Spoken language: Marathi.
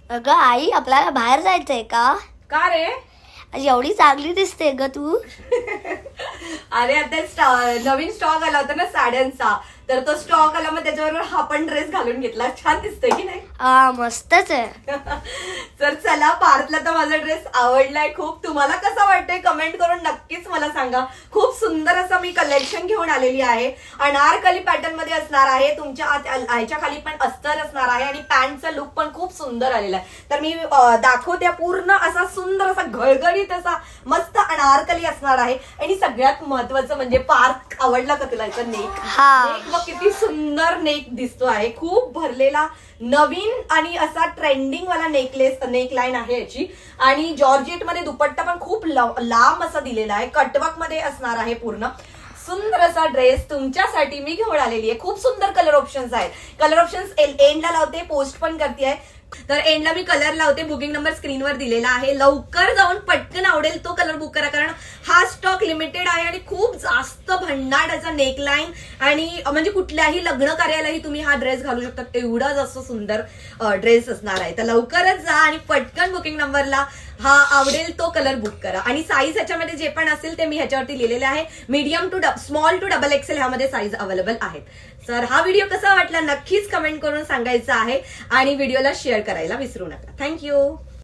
अगं आई, आपल्याला बाहेर जायचंय का? का रे? आज एवढी चांगली दिसते ग तू. अरे आता नवीन स्टॉक आला होता ना साड्यांचा, तर तो स्टॉक आला, मग त्याच्याबरोबर हा पण ड्रेस घालून घेतला. छान दिसतोय की नाही? हा, मस्तच आहे. तर चला, पार्थला तर माझा ड्रेस आवडलाय खूप. तुम्हाला कसा वाटतंय कमेंट करून नक्कीच मला सांगा. खूप सुंदर असं मी कलेक्शन घेऊन आलेली आहे. अनारकली पॅटर्न मध्ये असणार आहे. तुमच्या आयच्या खाली पण अस्तर असणार आहे आणि पॅन्टचा लुक पण खूप सुंदर आलेला आहे. तर मी दाखवते. पूर्ण असा सुंदर असा घळघळीत असा मस्त अनारकली असणार आहे. आणि सगळ्यात महत्वाचं म्हणजे पार्थ, आवडला का तुला याचा नेक? नेक किती सुंदर नेक दिसतो आहे. खूप भरलेला नवीन आणि असा ट्रेंडिंग वाला नेक लाईन आहे याची. आणि जॉर्जेट मध्ये दुपट्टा पण खूप लांब असा दिलेला आहे. कटवर्क मध्ये असणार आहे. पूर्ण सुंदर असा ड्रेस तुमच्यासाठी मी घेऊन आलेली आहे. खूप सुंदर कलर ऑप्शन्स आहेत. कलर ऑप्शन्स एंडला लावते, पोस्ट पण करते. तर एंडला मी कलर लावते. बुकिंग नंबर स्क्रीनवर दिलेला आहे. लवकर जाऊन पटकन आवडेल तो कलर बुक करा, कारण हा स्टॉक लिमिटेड आहे आणि खूप जास्त भन्नाट असा नेकलाईन आणि म्हणजे कुठल्याही लग्न कार्यालाही तुम्ही हा ड्रेस घालू शकता, तेवढा जास्त सुंदर ड्रेस असणार आहे. तर लवकरच जा आणि पटकन बुकिंग नंबरला हा आवडेल तो कलर बुक करा. आणि साईज ह्याच्यामध्ये जे पण असेल ते मी ह्याच्यावरती लिहिलेले आहे. Medium to small to double XL ह्यामध्ये साईज अवेलेबल आहेत. तर हा व्हिडिओ कसा वाटला नक्कीच कमेंट करून सांगायचा आहे आणि व्हिडिओला शेअर करायला विसरू नका. थँक्यू.